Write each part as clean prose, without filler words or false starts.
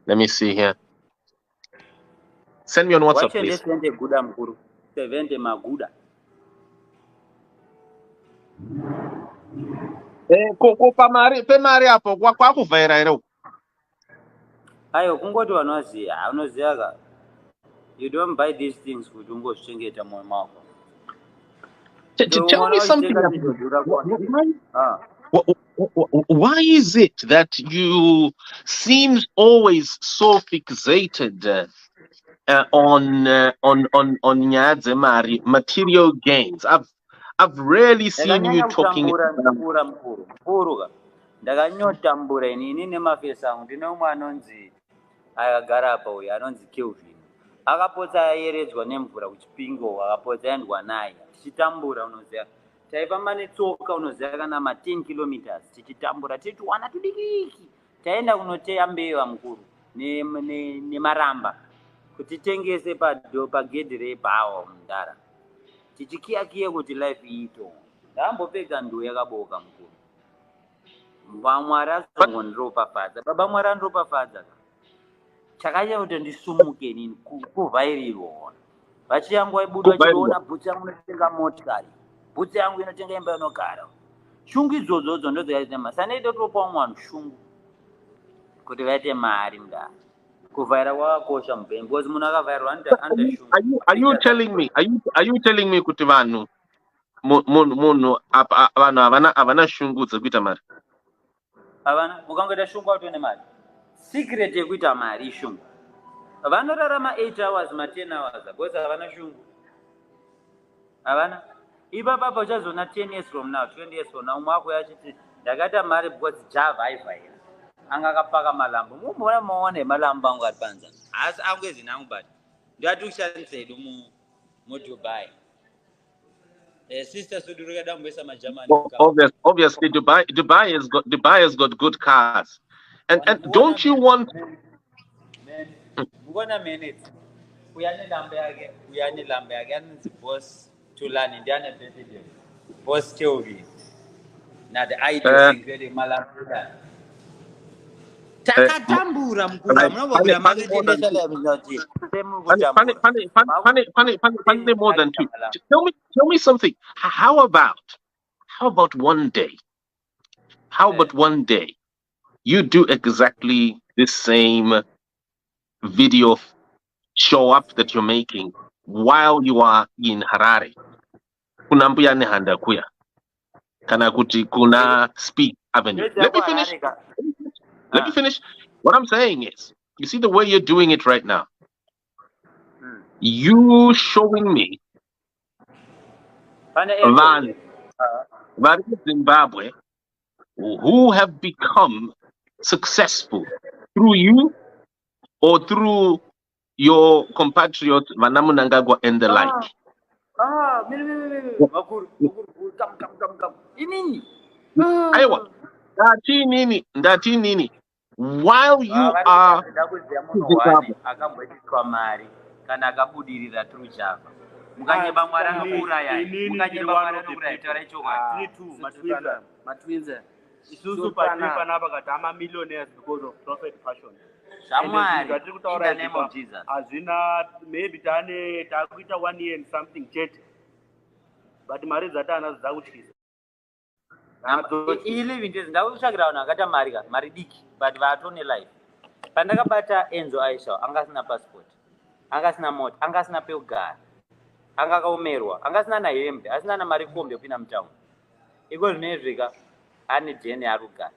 Let me see here. Send me on WhatsApp, please. 70 maguda. Pemari hapo kwa kuvhaira ere. Ayo kungoti wanoziya, unoziya you don't buy these things kuti ungozvichengeta moyo mako. Tell me something. Why is it that you seems always so fixated on nyadzemari, material gains? I've rarely seen you talking. Ndakanyotambura ini nemafesi angu ndine umwe anonzi akagara apa uyu anonzi Kelvin akapotsa ayeredzwa nemvura kuchipingo akapotsa aendwa naye tichitambura unoziya taifamba netsoka unoziya kana 10 kilometers tichitambura tichiwana tudikiki taenda kunoteya mbeva mukuru nemaramba kuti tengese pagedhi rebhawa mundara tichikiyakiye kuti life iito ndambopedza nduu yakaboka mukuru Mwari asongondiropafadza baba Mwari andiropafadza chakaita kuti ndisumuke nini kuvhairirwa vachi yangu waibuda vachiona bhutsi yangu inotenga motikari bhutsi yangu inotenga imba inogara shungu idzodzo ndodzoaite masanaita topawo mwanhu shungu kuti vaite mari mudara kuvhaira kwakakosha mupenyu because munhu akavhairirwa ande shungu. Are you telling me kuti vanhu munhu vanhu havana shungu dzekuita mari? Havana, ukangoita shungu autone mari. Secret yekuita mari shungu. Vanorarama 8 hours, 10 hours, because havana shungu. Havana. Ipapa uchazona 10 years from now, 20 years from now, umwako yachiti ndakaita mari because Java haivhaira. Anga akapaka malambo. Mumona muone malambo angu ari panza. Asi angu ezinangu bati. Ndati kushandisa hedu mu Dubai. Sister Sudurika Dambesa Majamani. Obviously, Dubai has got good cars, and don't you want? Mbona minute? Uyani lambe again. Boss Tulani ndiane birthday. Boss Kelvin. Na the idea is incredible malamuda. Takatambura mkura mnavogera maketendesa la mzati. Funny more than two. Tell me something. How about one day? How about one day you do exactly the same video show up that you're making while you are in Harare? Kuna mbuya ne handa kuya. Kana kuti kuna Speak Avenue. Let me finish. What I'm saying is, you see the way you're doing it right now. You showing me Van Zimbabwe who have become successful through you or through your compatriots Vanamunangagwa and the like. Ndati nini. While you are kana akabudirira through Java mukanyeba Mwari anouraya mukanyeba Mwari anouraya tarechoka matwinza isusu panapa kati ama-millionaires because of prophet fashion shamwari in the name of Jesus hazvina maybe takuita 1 year and something chete but mari dzatanadzo dzakutyisa iliving days ndakutsvagira vanhu akaita mari diki but vatone life pandakabata Enzo Aisha angasina passport angasina mota angasina pekugara anga akaomerwa angasina nahembe asina namari kombe kupinda mutaundi iko zvinezvika ane jeni ari kugara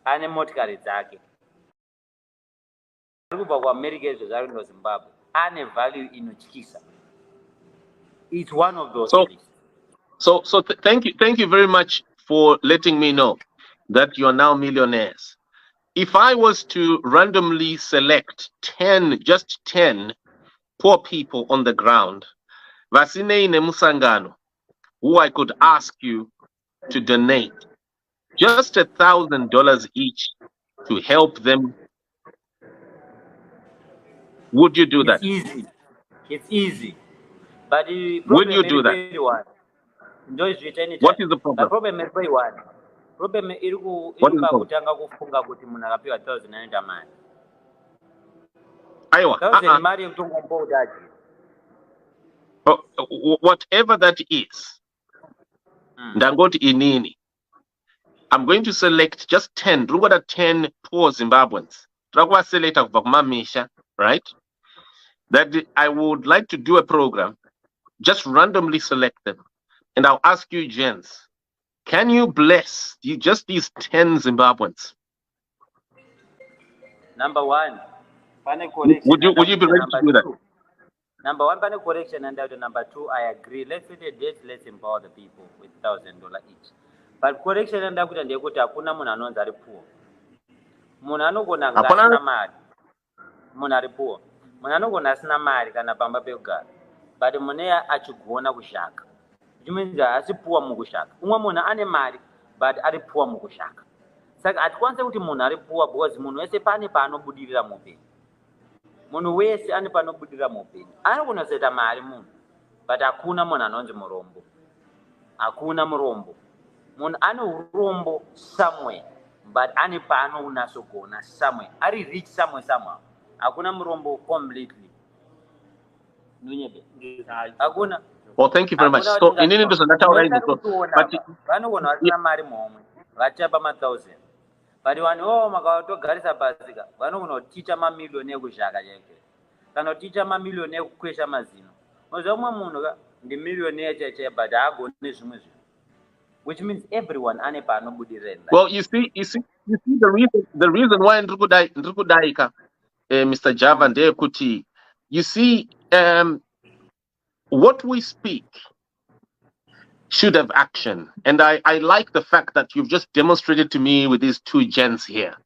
ane motikari dzake ari kubva kuamerica izvo zvari kuno Zimbabwe ane value inotyisa. It's one of those things. So thank you very much for letting me know that you are now millionaires. If I was to randomly select 10 poor people on the ground, Vasinei Nemusangano, who I could ask you to donate just $1,000 each to help them, would you do that? It's easy. But will you do that? What is the problem? The problem is very one. Problem is kutanga kufunga kuti munhu akapiwa 1,000 anoita mari. Aiwa. Whatever that is. Ndangoti inini. I'm going to select just 10. Look at 10 poor Zimbabweans. Select Mamisha, right? That I would like to do a program, just randomly select them. And I'll ask you, gents, can you bless just these 10 Zimbabweans? Number one, would you be ready to do that? Number one, correction, and number two, I agree. Let's say the date, let's empower the people with $1,000 each. But correction and hakuna munhu anonzi ari poor. Munhu anogona asina mari. Munhu ari poor. Munhu anogona asina mari kana pamba pekugara. But munhu achigona kushaka. Which means asi poor mukushaka. Umwe munhu ane mari but ari poor mukushaka. Saka atikwanise kuti munhu ari poor because munhu wese pane paanobudirira muupenyu. Munhu wese ane panobudirira muupenyu. Anogona kuzoita mari munhu but hakuna munhu anonzi murombo. Hakuna murombo. Munhu ane urombo somewhere but ane paanounasogona somewhere. Ari rich somewhere somehow. Hakuna murombo completely. Hakuna. Well, thank you very much. So in India, vanogona vasina mari momwe vachapa $1,000. But vanhu makatogarisa pasika vanogona kuticha mamiliyoni ekushaka cheke kana kuticha mamiliyoni ekukwesha mazino. Mazuva mumwe munhu ndimiliyoni chaichai but haagoni zvimwe zvinhu. Which means everyone ane paanobudirira. Well, you see the reason why ndikudaika Mr. Java ndeyekuti, you see, what we speak should have action. And I like the fact that you've just demonstrated to me with these two gents here,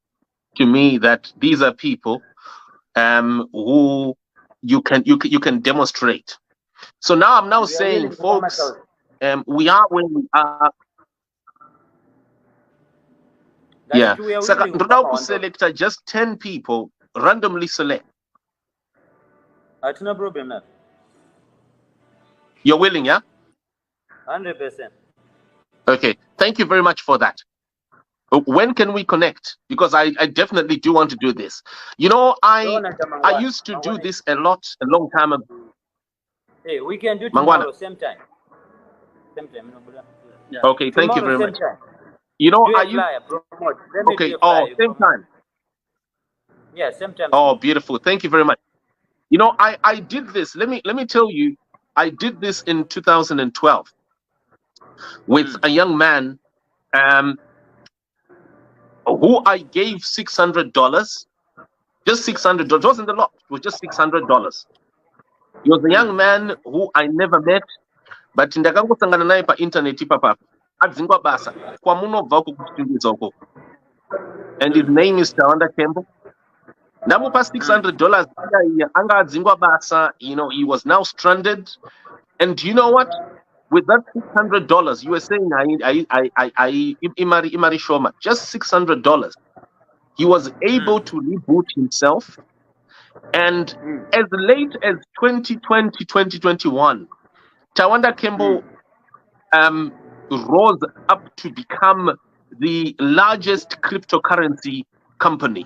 to me, that these are people who you can demonstrate. So now I'm now saying, folks, we are where we are. Yeah. So now select just 10 people, randomly select. That's no problem. You're willing, yeah? 100%. Okay. Thank you very much for that. When can we connect? Because I definitely do want to do this. You know, I used to do this a long time ago. Hey, we can do tomorrow, same time. Same time. Yeah. Okay, thank you very much. Time. You know, okay, same time. Yeah, same time. Oh, beautiful. Thank you very much. You know, I did this. Let me tell you, I did this in 2012 with a young man who I gave $600. Just $600. It wasn't a lot. It was just $600. He was a young man who I never met, but ndakangosangana naye pa internet papa. Adzingwa basa. Kwa munobva kukuchitungidza uko. And his name is Tawanda Kembo. Ndamupa $600 anga adzingwa basa. You know, he was now stranded. And you know what? With that $600, you were saying Imari Shoma, just $600. He was able to reboot himself. And as late as 2020, 2021, Tawanda Kembo rose up to become the largest cryptocurrency company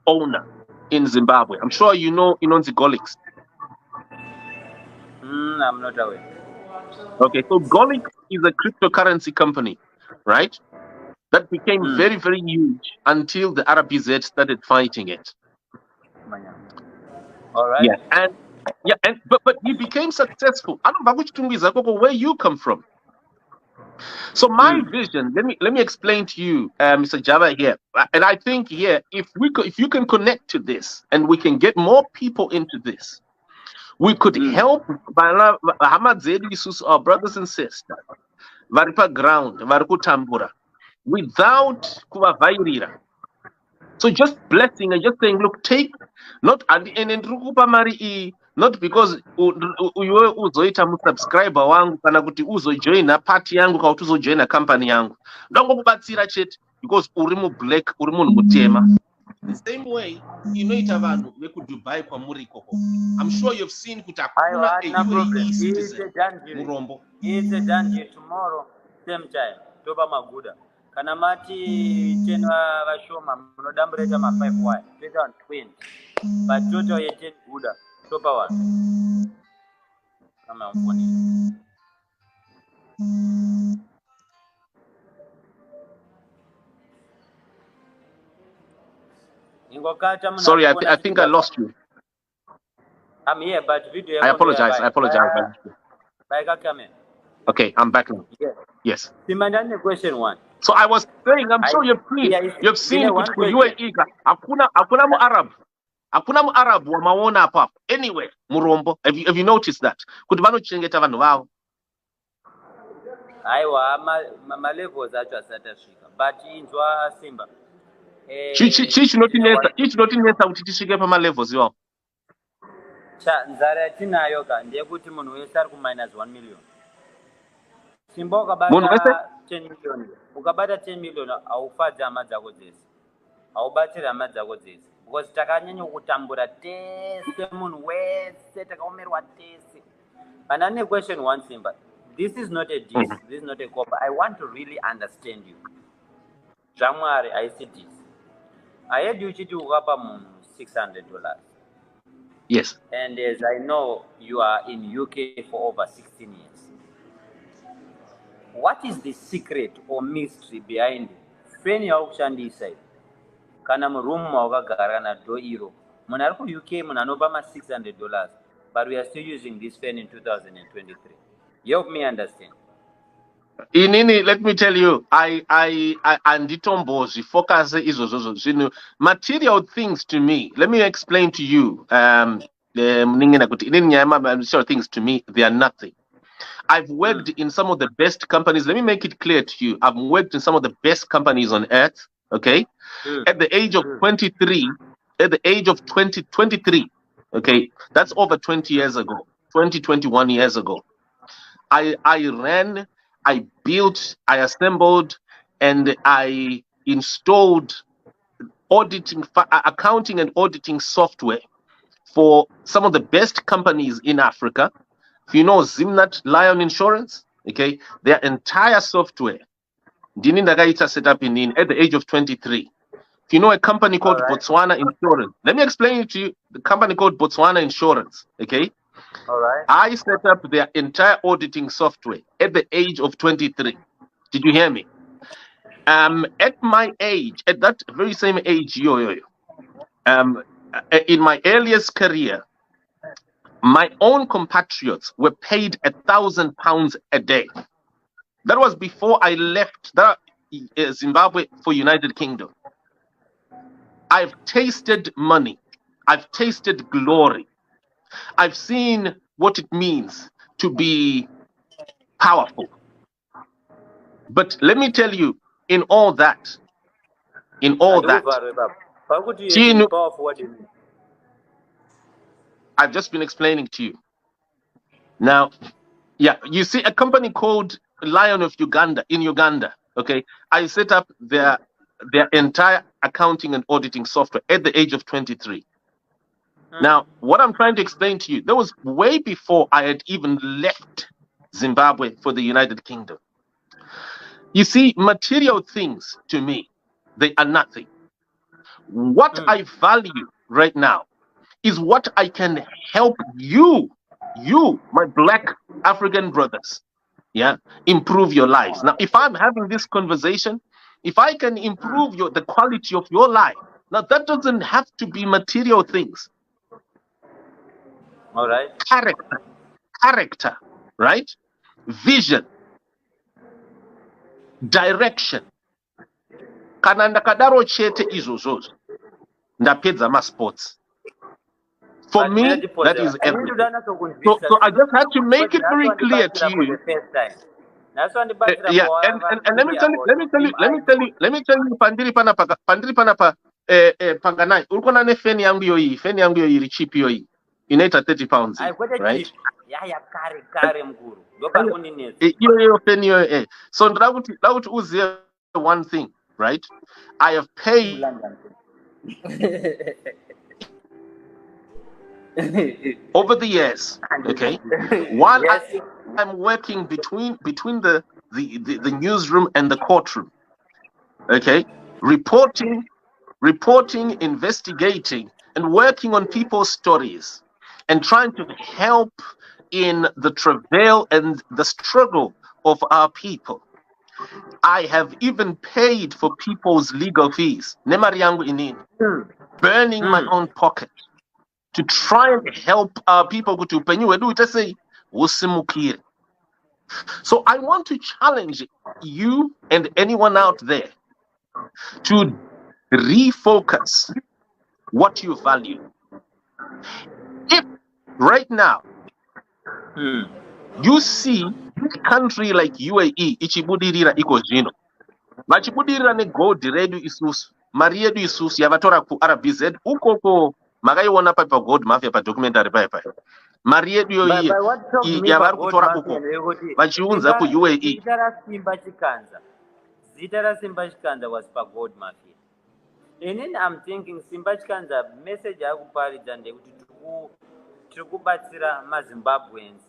owner in Zimbabwe. I'm sure you know Golix. I'm not aware. Okay, so Golix is a cryptocurrency company, right? That became very, very huge until the RBZ started fighting it. All right. Yeah, but he became successful. I don't know where you come from. So my vision, let me explain to you, Mr. Java here, and I think here, if you can connect to this and we can get more people into this, we could help our brothers and sisters, varipa ground, varikutambura, without kuvavirira. So just blessing and just saying, look, take not at the end mari, not because uzoita musubscriber wangu kana kuti uzojoina party yangu kana kuti uzojoina company yangu. Ndongokubatsira chete because uri mu black, uri munhu mutema. The same way, you know ita vanhu veku Dubai kwa muri koko. I'm sure you've seen kuti akuna a UAE citizen murombo. It's a dungeon tomorrow, same time. Toba Maguda. kana mati 10 vashoma munodambureta ma5 wire toita 20 but total ye10 guda topa vanhu kama mfoni. Sorry, I think I lost you. I'm here, but video. I apologize. Okay, I'm back now. Yes. Question 1. So I was saying, I'm sure you've seen it with UAE. Hakuna mu Arab wa maona hapa anywhere murombo. Have you noticed that? Kuti vanochengeta vanhu vavo. Aiwa ma levels acho asatasvika. But inzwa Simba. Chinotinetsa kuti tisvike pama levels iwawo. Nzara yatinayo ka ndeyekuti munhu wese ari kuminus 1 million. Simba ukabata 10 million. Ukabata 10 million haufadzi hama dzako dzese. Haubatsiri hama dzako dzese. Because takanyanya kutambura tese munhu wese takaomerwa tese. And then question 1 Simba. This is not a diss. This is not a cop. I want to really understand you. January I see this. I heard you chiti ukapa munhu $600. Yes. And as I know, you are in UK for over 16 years. What is the secret or mystery behind it? Feni yakushandisa kana muroom wakagara na do Europe. Munhu ari ku UK munhu anopa ma $600, but we are still using this pen in 2023. Help me understand. Inini, let me tell you, I anditombozi focus izozozo zvinhu material things to me. Let me explain to you. Material things to me, they are nothing. I've worked in some of the best companies. Let me make it clear to you. I've worked in some of the best companies on earth. Okay, at the age of 23, okay, that's over 20 years ago, 21 years ago. I ran, I built, I assembled, and I installed accounting and auditing software for some of the best companies in Africa. If you know Zimnat Lion Insurance, okay, their entire software, set up at the age of 23. If you know a company called Botswana Insurance, let me explain it to you. The company called Botswana Insurance, okay? All right. I set up their entire auditing software at the age of 23. Did you hear me? At my age, at that very same age, in my earliest career, my own compatriots were paid £1,000 a day. That was before I left Zimbabwe for United Kingdom. I've tasted money. I've tasted glory. I've seen what it means to be powerful. But let me tell you, in all that, I've just been explaining to you. Now, yeah, you see a company called Lion of Uganda in Uganda. Okay, I set up their entire accounting and auditing software at the age of 23. Now, what I'm trying to explain to you, that was way before I had even left Zimbabwe for the United Kingdom. You see, material things to me, they are nothing. What I value right now is what I can help you, my Black African brothers, yeah, improve your lives. Now, if I'm having this conversation, if I can improve the quality of your life, now that doesn't have to be material things. All right. Character, right? Vision, direction. Kana ndakadaro chete izozozo ndapedza masports. For me, that is everything. So I just had to make it very clear to you. Yeah, and let me tell you, pandiri panapa, panganai. Ulkona ne feni yangu yoyi, richip yoyi. Inaita £30, right? So that would one thing, right? I have paid over the years, okay, while I'm working between the newsroom and the courtroom, Okay, reporting, investigating, and working on people's stories, and trying to help in the travail and the struggle of our people. I have even paid for people's legal fees. Nemari yangu inini. Burning my own pocket to try and help our people go to upenyu wedu utase usimukire. So I want to challenge you and anyone out there to refocus what you value. If right now you see a country like UAE ichibudirira iko zvino, vachibudirira negold redu isusu, mari yedu isusu yavatora kuRBZ ukoko makaiona pa Gold Mafia pa documentary paya. Mari yedu yoiye yavari kutora uko vachiunza kuUAE. Zita ra Simba Chikanza was pa Gold Mafia. And then I'm thinking Simba Chikanza message akuparidza ndekuti tiri kubatsira maZimbabweans,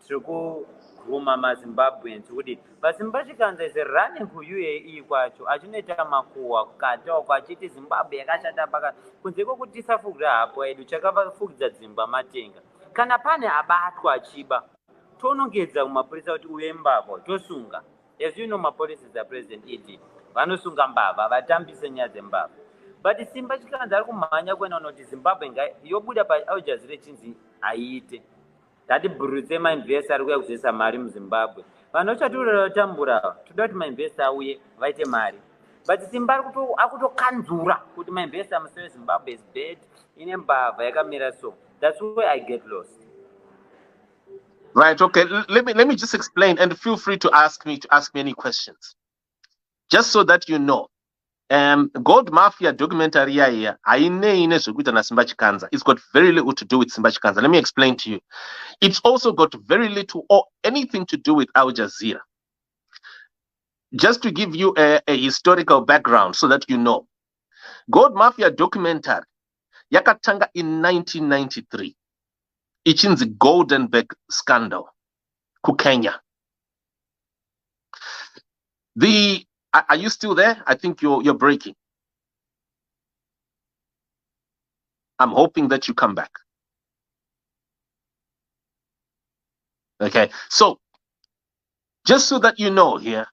tiri kuguma maZimbabweans kuti paSimba Chikanza is running kuUAE kwacho achinoita makuhwa kukatawo kwachiti Zimbabwe yakashata pakati kunze kwokuti tisafukira hapo edu chakafukidza dzimba matenga. Kana pane abatwa achiba tonongedza kumapurisa kuti uye mbavha tosunga. As you know, mapolisi are present ED vanosunga mbavha vatambise nyaya dzembavha. But Simba Chikanza ari kumhanya kuenda kunoti Zimbabwe yobuda pa Jazeera chinzi aiite ngatibhurutse mainvesta ari kuuya kuzoisa mari muZimbabwe. Vanhu vachatorera tambura toda kuti mainvesta auye vaite mari. But Simba akutokanzura kuti mainvesta museve Zimbabwe is bad ine mbavha yakamira so. That's where I get lost. Right. Okay. Let me just explain, and feel free to ask me any questions, just so that you know. Gold Mafia documentary here, it's got very little to do with Simba Chikanza. Let me explain to you. It's also got very little or anything to do with Al Jazeera. Just to give you a historical background so that you know. Gold Mafia documentary yakatanga in 1993. Ichinzi Goldenberg scandal ku Kenya. Are you still there? I think you're breaking. I'm hoping that you come back. Okay, so just so that you know here,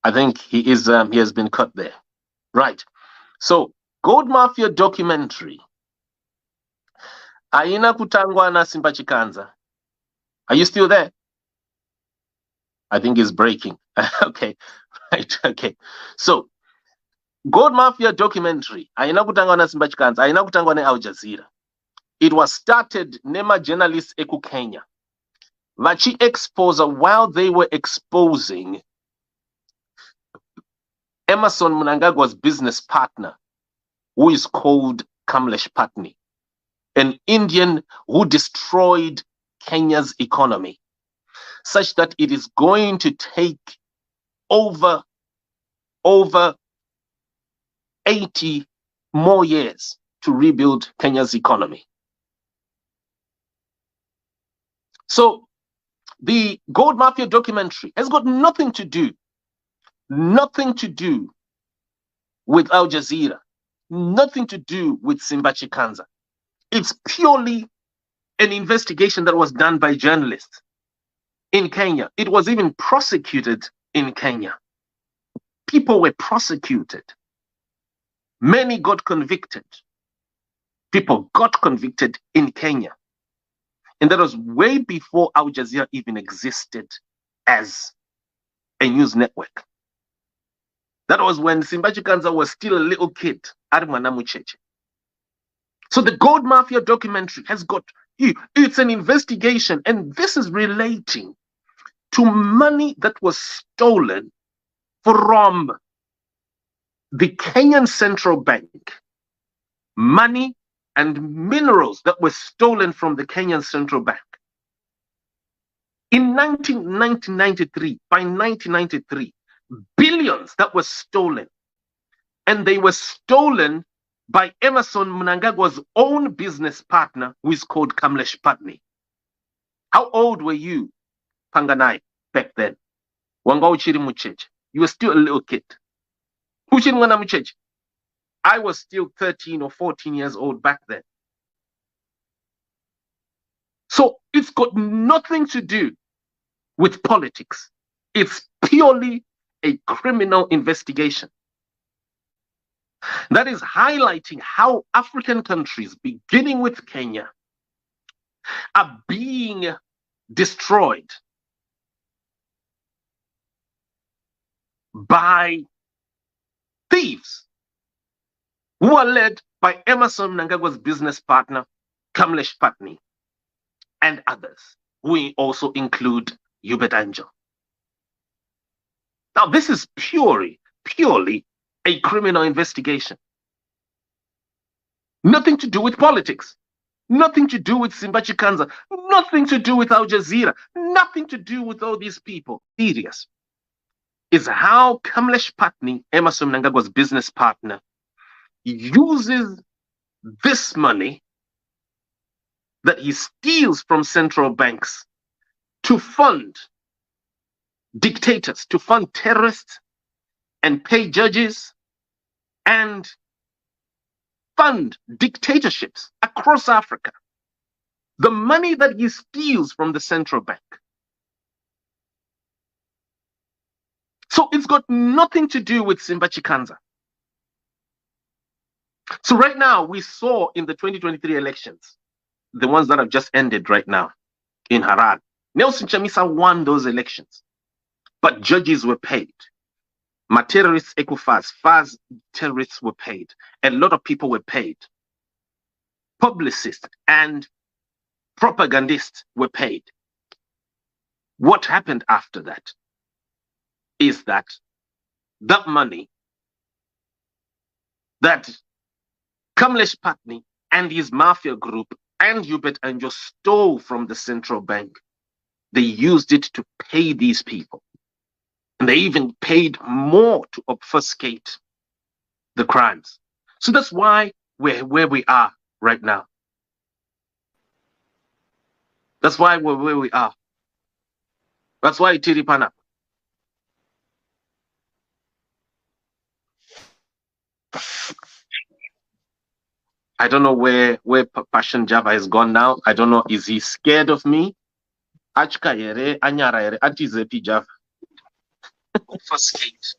I think he has been cut there. Right. So Gold Mafia documentary. Aina kutangwa na Simba Chikanza. Are you still there? I think he's breaking. Okay. Right. Okay. So Gold Mafia documentary. Aina kutangwa na Simba Chikanza. Aina kutangwa na Al Jazeera. It was started nema journalists eku Kenya. Vachi exposer while they were exposing Emerson Mnangagwa's business partner, who is called Kamlesh Patni, an Indian who destroyed Kenya's economy, such that it is going to take over 80 more years to rebuild Kenya's economy. So the Gold Mafia documentary has got nothing to do with Al Jazeera, nothing to do with Simba Chikanza. It's purely an investigation that was done by journalists in Kenya. It was even prosecuted in Kenya. People were prosecuted. Many got convicted. People got convicted in Kenya. And that was way before Al Jazeera even existed as a news network. That was when Simba Chikanza was still a little kid. So the Gold Mafia documentary has got, it's an investigation, and this is relating to money that was stolen from the Kenyan Central Bank. Money and minerals that were stolen from the Kenyan Central Bank. In 1993, by 1993, billions that were stolen. And they were stolen by Emerson Mnangagwa's own business partner, who is called Kamlesh Patni. How old were you, Panganai, back then? Wanga uchiri mucheche. You were still a little kid. Uchiri mwana mucheche. I was still 13 or 14 years old back then. So it's got nothing to do with politics. It's purely a criminal investigation that is highlighting how African countries, beginning with Kenya, are being destroyed by thieves who are led by Emerson Mnangagwa's business partner, Kamlesh Patni, and others, who also include Hubert Angel. Now, this is purely a criminal investigation. Nothing to do with politics. Nothing to do with Simba Chikanza. Nothing to do with Al Jazeera. Nothing to do with all these people. Serious is how Kamlesh Patni, Emerson Mnangagwa's business partner, uses this money that he steals from central banks to fund dictators, to fund terrorists, and pay judges, and fund dictatorships across Africa. The money that he steals from the central bank. So it's got nothing to do with Simba Chikanza. So right now, we saw in the 2023 elections, the ones that have just ended right now in Harare, Nelson Chamisa won those elections, but judges were paid. My terrorists, FAS terrorists were paid. A lot of people were paid. Publicists and propagandists were paid. What happened after that is that money that Kamlesh Patni and his mafia group and Hubert Angel stole from the central bank, they used it to pay these people. And they even paid more to obfuscate the crimes. So that's why we're where we are right now. That's why we're where we are. That's why Tiripana. I don't know where Passion Java has gone now. I don't know. Is he scared of me? Achka yere, anyara yere, atizepi Java. Obfuscate.